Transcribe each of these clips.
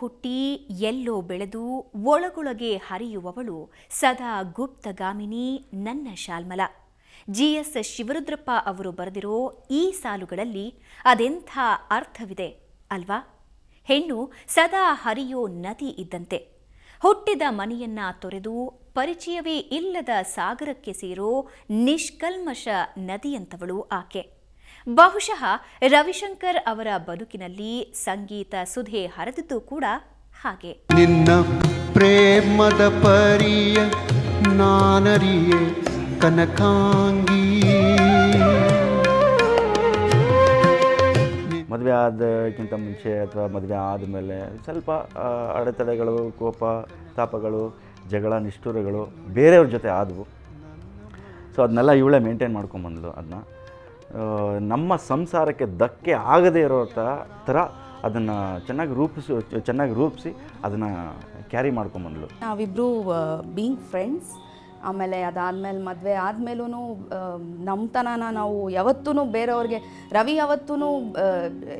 ಹುಟ್ಟಿ ಎಲ್ಲೋ ಬೆಳೆದು ಒಳಗೊಳಗೆ ಹರಿಯುವವಳು ಸದಾ ಗುಪ್ತಗಾಮಿನಿ ನನ್ನ ಶಾಲ್ಮಲ. GS ಶಿವರುದ್ರಪ್ಪ ಅವರು ಬರೆದಿರೋ ಈ ಸಾಲುಗಳಲ್ಲಿ ಅದೆಂಥ ಅರ್ಥವಿದೆ ಅಲ್ವಾ? ಹೆಣ್ಣು ಸದಾ ಹರಿಯೋ ನದಿ ಇದ್ದಂತೆ, ಹುಟ್ಟಿದ ಮನೆಯನ್ನ ತೊರೆದು ಪರಿಚಯವೇ ಇಲ್ಲದ ಸಾಗರಕ್ಕೆ ಸೇರೋ ನಿಷ್ಕಲ್ಮಶ ನದಿಯಂಥವಳು ಆಕೆ. ಬಹುಶಃ ರವಿಶಂಕರ್ ಅವರ ಬದುಕಿನಲ್ಲಿ ಸಂಗೀತ ಸುಧೆ ಹರಿದಿದ್ದು ಕೂಡ ಹಾಗೆ. ನಿನ್ನ ಪ್ರೇಮದ ಪರಿಯ ನಾನರಿಯೇ ಕನಕಾಂಗಿ. ಮದುವೆ ಆದಕ್ಕಿಂತ ಮುಂಚೆ ಅಥವಾ ಮದುವೆ ಆದಮೇಲೆ ಸ್ವಲ್ಪ ಅಡೆತಡೆಗಳು, ಕೋಪ ತಾಪಗಳು, ಜಗಳ, ನಿಷ್ಠುರಗಳು ಬೇರೆಯವ್ರ ಜೊತೆ ಆದವು. ಸೊ ಅದನ್ನೆಲ್ಲ ಇವಳೇ ಮೇಂಟೈನ್ ಮಾಡ್ಕೊಂಬಂದ್ಲು. ಅದನ್ನ ನಮ್ಮ ಸಂಸಾರಕ್ಕೆ ಧಕ್ಕೆ ಆಗದೇ ಇರೋ ಥರ ಅದನ್ನು ಚೆನ್ನಾಗಿ ರೂಪಿಸಿ ಅದನ್ನು ಕ್ಯಾರಿ ಮಾಡ್ಕೊಂಬಂದ್ಲು. ನಾವಿಬ್ಬರು ಬೀಯಿಂಗ್ ಫ್ರೆಂಡ್ಸ್, ಆಮೇಲೆ ಅದಾದಮೇಲೆ ಮದುವೆ ಆದಮೇಲೂ ನಮ್ಮತನನ ನಾವು ಯಾವತ್ತೂ ಬೇರೆಯವ್ರಿಗೆ, ರವಿ ಯಾವತ್ತೂ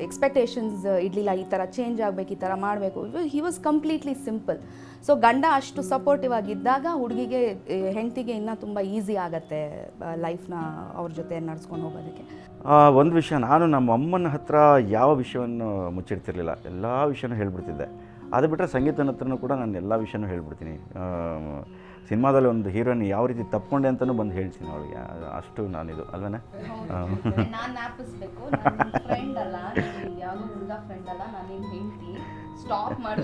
ಎಕ್ಸ್ಪೆಕ್ಟೇಷನ್ಸ್ ಇಡಲಿಲ್ಲ, ಈ ಥರ ಚೇಂಜ್ ಆಗಬೇಕು, ಈ ಥರ ಮಾಡಬೇಕು. He was completely simple. So ಗಂಡ ಅಷ್ಟು ಸಪೋರ್ಟಿವ್ ಆಗಿದ್ದಾಗ ಹುಡುಗಿಗೆ, ಹೆಂಡತಿಗೆ ಇನ್ನೂ ತುಂಬ ಈಸಿ ಆಗುತ್ತೆ ಲೈಫ್ನ ಅವ್ರ ಜೊತೆ ನಡೆಸ್ಕೊಂಡು ಹೋಗೋದಕ್ಕೆ. ಒಂದು ವಿಷಯ, ನಾನು ನಮ್ಮ ಅಮ್ಮನ ಹತ್ರ ಯಾವ ವಿಷಯವನ್ನು ಮುಚ್ಚಿಡ್ತಿರ್ಲಿಲ್ಲ, ಎಲ್ಲ ವಿಷಯನೂ ಹೇಳ್ಬಿಡ್ತಿದ್ದೆ. ಅದು ಬಿಟ್ಟರೆ ಸಂಗೀತನ ಹತ್ರನೂ ಕೂಡ ನಾನು ಎಲ್ಲ ವಿಷಯನೂ ಹೇಳ್ಬಿಡ್ತೀನಿ. ಸಿನಿಮಾದಲ್ಲಿ ಒಂದು ಹೀರೋಯಿನ್ ಯಾವ ರೀತಿ ತಪ್ಕೊಂಡೆ ಅಂತಲೂ ಬಂದು ಹೇಳ್ತೀನಿ ಅವಳಿಗೆ. ಅಷ್ಟು ನಾನಿದು ಅಲ್ವೇ? ನಾನು ಜ್ಞಾಪಿಸ್ಬೇಕು, ಫ್ರೆಂಡ್ ಅಲ್ಲ, ಯಾವುದೋ ಹುಡುಗ ಫ್ರೆಂಡ್ ಅಲ್ಲ, ನಾನು ನಿನ್ನ ಹೆಂಡತಿ, ಸ್ಟಾಪ್ ಮಾಡಿ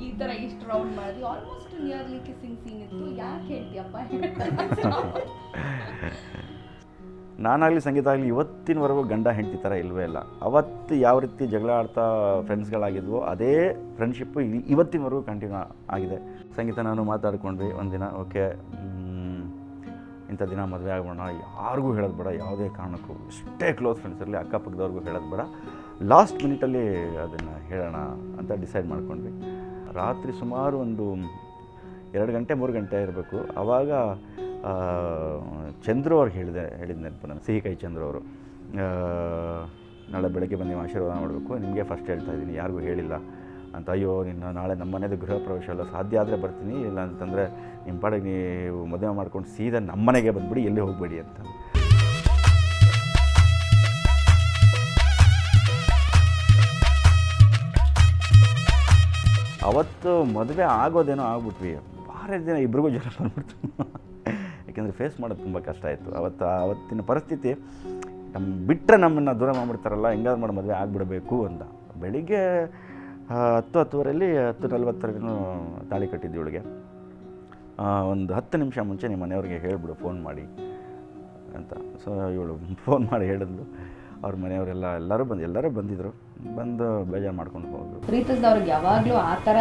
ಈ ಥರ ಇಷ್ಟು ರೌಂಡ್ ಮಾಡಿದ್ವಿ. ಆಲ್ಮೋಸ್ಟ್ ನಿಯರ್ಲಿ ಕಿಸ್ಸಿಂಗ್ ಸೀನ್ ಇತ್ತು. ಯಾಕೆ ಹೇಳ್ತೀಯಪ್ಪ? ನಾನಾಗಲಿ ಸಂಗೀತ ಆಗಲಿ ಇವತ್ತಿನವರೆಗೂ ಗಂಡ ಹೆಂಡತಿ ಥರ ಇಲ್ಲವೇ ಇಲ್ಲ. ಅವತ್ತು ಯಾವ ರೀತಿ ಜಗಳ ಆಡ್ತಾ ಫ್ರೆಂಡ್ಸ್ಗಳಾಗಿದ್ವೋ ಅದೇ ಫ್ರೆಂಡ್ಶಿಪ್ಪು ಇವತ್ತಿನವರೆಗೂ ಕಂಟಿನ್ಯೂ ಆಗಿದೆ. ಸಂಗೀತ ನಾನು ಮಾತಾಡ್ಕೊಂಡ್ವಿ ಒಂದಿನ, ಓಕೆ ಇಂಥ ದಿನ ಮದುವೆ ಆಗೋಣ, ಯಾರಿಗೂ ಹೇಳೋದು ಬೇಡ, ಯಾವುದೇ ಕಾರಣಕ್ಕೂ, ಎಷ್ಟೇ ಕ್ಲೋಸ್ ಫ್ರೆಂಡ್ಸ್ ಇರಲಿ, ಅಕ್ಕಪಕ್ಕದವ್ರಿಗೂ ಹೇಳೋದು ಬೇಡ, ಲಾಸ್ಟ್ ಮಿನಿಟಲ್ಲಿ ಅದನ್ನು ಹೇಳೋಣ ಅಂತ ಡಿಸೈಡ್ ಮಾಡ್ಕೊಂಡ್ವಿ. ರಾತ್ರಿ ಸುಮಾರು ಒಂದು 2 ಗಂಟೆ 3 ಗಂಟೆ ಇರಬೇಕು. ಆವಾಗ ಚಂದ್ರು ಅವ್ರಿಗೆ ಹೇಳಿದ ನೆನಪು ನಾನು, ಸಿಹಿ ಕೈ ಚಂದ್ರು ಅವರು, ನಾಳೆ ಬೆಳಗ್ಗೆ ಬಂದು ನೀವು ಆಶೀರ್ವಾದ ಮಾಡಬೇಕು, ನಿಮಗೆ ಫಸ್ಟ್ ಹೇಳ್ತಾ ಇದ್ದೀನಿ, ಯಾರಿಗೂ ಹೇಳಿಲ್ಲ ಅಂತ. ಅಯ್ಯೋ ನಿನ್ನ ನಾಳೆ ನಮ್ಮ ಮನೆಯದು ಗೃಹ ಪ್ರವೇಶ ಎಲ್ಲ, ಸಾಧ್ಯ ಆದರೆ ಬರ್ತೀನಿ, ಇಲ್ಲ ಅಂತಂದರೆ ನಿಮ್ಮ ಪಾಡಿಗೆ ನೀವು ಮದುವೆ ಮಾಡ್ಕೊಂಡು ಸೀದಾ ನಮ್ಮ ಮನೆಗೆ ಬಂದುಬಿಡಿ, ಎಲ್ಲಿ ಹೋಗಬೇಡಿ ಅಂತ. ಅವತ್ತು ಮದುವೆ ಆಗೋದೇನೋ ಆಗ್ಬಿಟ್ವಿ, ಬಾರೇ ದಿನ ಇಬ್ರಿಗೂ ಜ್ವರ ಬಂದ್ಬಿಡ್ತು. ಯಾಕೆಂದರೆ ಫೇಸ್ ಮಾಡೋದು ತುಂಬ ಕಷ್ಟ ಆಯಿತು. ಅವತ್ತಿನ ಪರಿಸ್ಥಿತಿ, ಬಿಟ್ಟರೆ ನಮ್ಮನ್ನು ದೂರ ಮಾಡಿಬಿಡ್ತಾರಲ್ಲ, ಹೆಂಗಾದ್ರು ಮಾಡಿ ಮದುವೆ ಆಗಿಬಿಡಬೇಕು ಅಂತ. ಬೆಳಿಗ್ಗೆ 10:10ವರೆಯಲ್ಲಿ 10:40 ತಾಳಿ ಕಟ್ಟಿದ್ದು ಇವಳಿಗೆ. ಒಂದು 10 ನಿಮಿಷ ಮುಂಚೆ ನಿಮ್ಮ ಮನೆಯವ್ರಿಗೆ ಹೇಳಿಬಿಡು ಫೋನ್ ಮಾಡಿ ಅಂತ. ಸೊ ಇವಳು ಫೋನ್ ಮಾಡಿ ಹೇಳಿದ್ಲು. ಅವ್ರ ಮನೆಯವರೆಲ್ಲ ಎಲ್ಲರೂ ಬಂದಿದ್ದರು. ಬಂದು ಬೇಜಾರು ಮಾಡ್ಕೊಂಡು ಹೋದ್ರು. ಪ್ರೀತಿಸಿದವ್ರಿಗೆ ಯಾವಾಗಲೂ ಆ ಥರ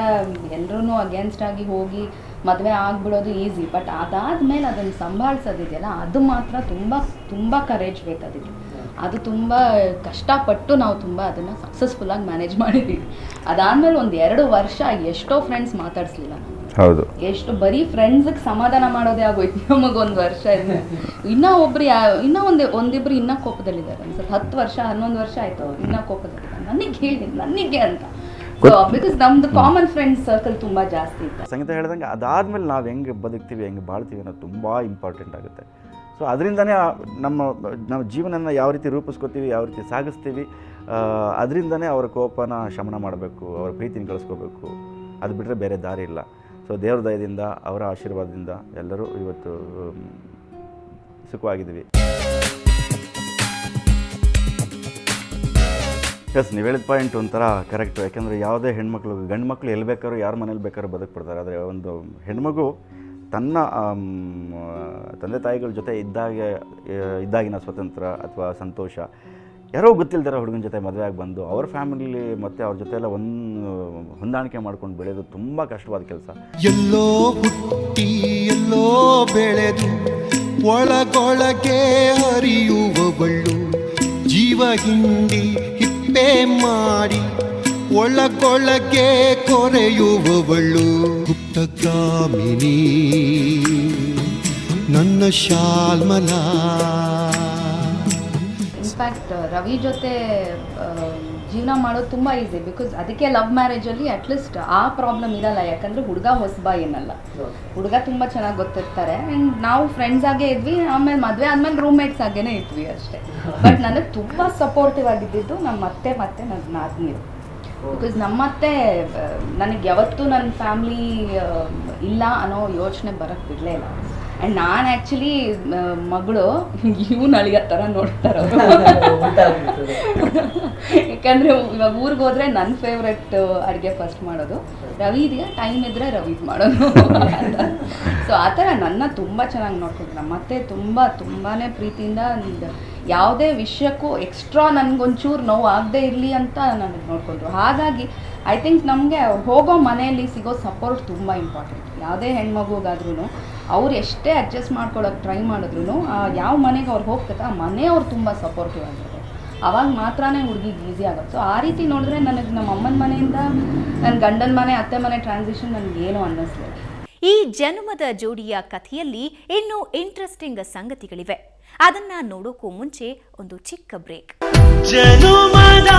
ಎಲ್ಲರೂ ಅಗೇನ್ಸ್ಟ್ ಆಗಿ ಹೋಗಿ ಮದುವೆ ಆಗಿಬಿಡೋದು ಈಸಿ, ಬಟ್ ಅದಾದಮೇಲೆ ಅದನ್ನು ಸಂಭಾಳಿಸೋದಿದೆಯಲ್ಲ, ಅದು ಮಾತ್ರ ತುಂಬ ತುಂಬ ಕರೇಜ್ ಬೇಕಾದಿದೆ. ಅದು ತುಂಬ ಕಷ್ಟಪಟ್ಟು ನಾವು ತುಂಬ ಅದನ್ನು ಸಕ್ಸಸ್ಫುಲ್ಲಾಗಿ ಮ್ಯಾನೇಜ್ ಮಾಡಿದ್ದೀವಿ. ಅದಾದಮೇಲೆ ಒಂದು 2 ವರ್ಷ ಎಷ್ಟೋ ಫ್ರೆಂಡ್ಸ್ ಮಾತಾಡಿಸ್ಲಿಲ್ಲ. ಹೌದು, ಎಷ್ಟು ಬರೀ ಫ್ರೆಂಡ್ಸಿಗೆ ಸಮಾಧಾನ ಮಾಡೋದೇ ಆಗೋಯ್ತು ನಮಗೆ. 1 ವರ್ಷ ಇದೆ, ಇನ್ನೂ ಒಂದಿಬ್ರು ಇನ್ನೂ ಕೋಪದಲ್ಲಿದ್ದಾರೆ ಅನ್ಸುತ್ತೆ. 10 ವರ್ಷ 11 ವರ್ಷ ಆಯ್ತು ಅವ್ರು ಇನ್ನೂ ಕೋಪದಲ್ಲಿದ್ದಾರೆ. ನನಗೆ ಅಂತ. ಸೊ ಬಿಕಾಸ್ ನಮ್ದು ಕಾಮನ್ ಫ್ರೆಂಡ್ಸ್ ಸರ್ಕಲ್ ತುಂಬ ಜಾಸ್ತಿ ಇತ್ತು. ಸಂಗೀತ ಹೇಳ್ದಂಗೆ ಅದಾದಮೇಲೆ ನಾವು ಹೆಂಗೆ ಬದುಕ್ತೀವಿ, ಹೆಂಗೆ ಬಾಳ್ತೀವಿ ಅನ್ನೋದು ತುಂಬ ಇಂಪಾರ್ಟೆಂಟ್ ಆಗುತ್ತೆ. ಸೊ ಅದರಿಂದನೇ ನಾವು ಜೀವನನ ಯಾವ ರೀತಿ ರೂಪಿಸ್ಕೋತೀವಿ, ಯಾವ ರೀತಿ ಸಾಗಿಸ್ತೀವಿ, ಅದರಿಂದನೇ ಅವರ ಕೋಪನ ಶಮನ ಮಾಡಬೇಕು, ಅವರ ಪ್ರೀತಿನ ಕಳಿಸ್ಕೋಬೇಕು. ಅದು ಬಿಟ್ಟರೆ ಬೇರೆ ದಾರಿ ಇಲ್ಲ. ಸೊ ದೇವ್ರ ದಯದಿಂದ, ಅವರ ಆಶೀರ್ವಾದದಿಂದ ಎಲ್ಲರೂ ಇವತ್ತು ಸುಖವಾಗಿದ್ದೀವಿ. ಎಸ್, ನೀವು ಹೇಳಿದ ಪಾಯಿಂಟ್ ಒಂಥರ ಕರೆಕ್ಟು. ಯಾಕೆಂದರೆ ಯಾವುದೇ ಹೆಣ್ಮಕ್ಳು, ಗಂಡು ಮಕ್ಕಳು ಎಲ್ಲಿ ಬೇಕಾದ್ರೂ ಯಾರ ಮನೇಲಿ ಬೇಕಾದ್ರೂ ಬದುಕ್ಬಿಡ್ತಾರೆ. ಆದರೆ ಒಂದು ಹೆಣ್ಮಗು ತನ್ನ ತಂದೆ ತಾಯಿಗಳ ಜೊತೆ ಇದ್ದಾಗಿನ ಸ್ವತಂತ್ರ ಅಥವಾ ಸಂತೋಷ, ಯಾರೋ ಗೊತ್ತಿಲ್ದಿರೋ ಹುಡುಗನ ಜೊತೆ ಮದುವೆಯಾಗಿ ಬಂದು ಅವ್ರ ಫ್ಯಾಮಿಲಿ ಮತ್ತು ಅವ್ರ ಜೊತೆ ಎಲ್ಲ ಹೊಂದಾಣಿಕೆ ಮಾಡ್ಕೊಂಡು ಬೆಳೆಯೋದು ತುಂಬ ಕಷ್ಟವಾದ ಕೆಲಸ. ಎಲ್ಲೋ ಹುಟ್ಟಿ ಎಲ್ಲೋ ಬೆಳೆದು ಒಳಗೊಳಗೆ ಹರಿಯುವವಳು, ಜೀವ ಹಿಂಡಿ ಹಿಪ್ಪೆ ಮಾಡಿ ಒಳಗೊಳಗೆ ಕೊರೆಯುವವಳು, ಗುಪ್ತಗಾಮಿನಿ ನನ್ನ ಶಾಲ್ಮಲಾ. ಇನ್ಫ್ಯಾಕ್ಟ್ ರವಿ ಜೊತೆ ಜೀವನ ಮಾಡೋದು ತುಂಬ ಈಸಿ, ಬಿಕಾಸ್ ಅದಕ್ಕೆ ಲವ್ ಮ್ಯಾರೇಜಲ್ಲಿ ಅಟ್ಲೀಸ್ಟ್ ಆ ಪ್ರಾಬ್ಲಮ್ ಇರಲ್ಲ. ಯಾಕಂದರೆ ಹುಡುಗ ಹೊಸಬ ಏನಲ್ಲ, ಹುಡುಗ ತುಂಬ ಚೆನ್ನಾಗಿ ಗೊತ್ತಿರ್ತಾರೆ. ಆ್ಯಂಡ್ ನಾವು ಫ್ರೆಂಡ್ಸ್ ಆಗೇ ಇದ್ವಿ, ಆಮೇಲೆ ಮದುವೆ ಆದಮೇಲೆ ರೂಮ್ಮೇಟ್ಸ್ ಆಗೇ ಇದ್ವಿ ಅಷ್ಟೇ. ಬಟ್ ನನಗೆ ತುಂಬ ಸಪೋರ್ಟಿವ್ ಆಗಿದ್ದಿದ್ದು ನಮ್ಮ ಅತ್ತೆ ಮತ್ತು ನನ್ನ ನಾದಿನಿರು. ಬಿಕಾಸ್ ನಮ್ಮತ್ತೆ ನನಗೆ ಯಾವತ್ತೂ ನನ್ನ ಫ್ಯಾಮ್ಲಿ ಇಲ್ಲ ಅನ್ನೋ ಯೋಚನೆ ಬರೋಕ್ಕೆ ಬಿಡಲೇ ಇಲ್ಲ. ಆ್ಯಂಡ್ ನಾನು ಆ್ಯಕ್ಚುಲಿ ಮಗಳು ಇವನು ಅಳಿಯೋ ಥರ ನೋಡ್ತಾರೆ ಅವರು. ಯಾಕಂದರೆ ಇವಾಗ ಊರಿಗೆ ಹೋದರೆ ನನ್ನ ಫೇವ್ರೆಟ್ ಅಡುಗೆ ಫಸ್ಟ್ ಮಾಡೋದು, ರವಿ ಇದೆಯಾ ಟೈಮ್ ಇದ್ದರೆ ರವಿದು ಮಾಡೋದು. ಸೊ ಆ ಥರ ನನ್ನ ತುಂಬ ಚೆನ್ನಾಗಿ ನೋಡ್ಕೊಂಡ್ರು. ನಮ್ಮತ್ತೆ ತುಂಬಾ ಪ್ರೀತಿಯಿಂದ ಯಾವುದೇ ವಿಷಯಕ್ಕೂ ಎಕ್ಸ್ಟ್ರಾ ನನಗೊಂಚೂರು ನೋವು ಆಗದೆ ಇರಲಿ ಅಂತ ನನಗೆ ನೋಡಿಕೊಂಡ್ರು. ಹಾಗಾಗಿ ಐ ಥಿಂಕ್ ನಮಗೆ ಹೋಗೋ ಮನೆಯಲ್ಲಿ ಸಿಗೋ ಸಪೋರ್ಟ್ ತುಂಬ ಇಂಪಾರ್ಟೆಂಟ್. ಯಾವುದೇ ಹೆಣ್ಮಗುಗಾದ್ರೂ ಅವ್ರು ಎಷ್ಟೇ ಅಡ್ಜಸ್ಟ್ ಮಾಡ್ಕೊಳ್ಳೋಕೆ ಟ್ರೈ ಮಾಡಿದ್ರು ಯಾವ ಮನೆಗೆ ಅವ್ರು ಹೋಗ್ತದೆ ಆ ಮನೆಯವ್ರು ತುಂಬ ಸಪೋರ್ಟಿವ್ ಆಗಿರ್ತಾರೆ. ಅವಾಗ ಮಾತ್ರನೇ ಹುಡುಗಿಗೆ ಈಸಿ ಆಗುತ್ತೆ. ಸೊ ಆ ರೀತಿ ನೋಡಿದ್ರೆ ನನಗೆ ನಮ್ಮ ಅಮ್ಮನ ಮನೆಯಿಂದ ನನ್ನ ಗಂಡನ ಮನೆ ಅತ್ತೆ ಮನೆ ಟ್ರಾನ್ಸಿಷನ್ ನನಗೇನು ಅನ್ನಿಸ್ಲಿಲ್ಲ. ಈ ಜನುಮದ ಜೋಡಿಯ ಕಥೆಯಲ್ಲಿ ಇನ್ನೂ ಇಂಟ್ರೆಸ್ಟಿಂಗ್ ಸಂಗತಿಗಳಿವೆ. ಅದನ್ನ ನೋಡೋಕ್ಕೂ ಮುಂಚೆ ಒಂದು ಚಿಕ್ಕ ಬ್ರೇಕ್. ಜನುಮದ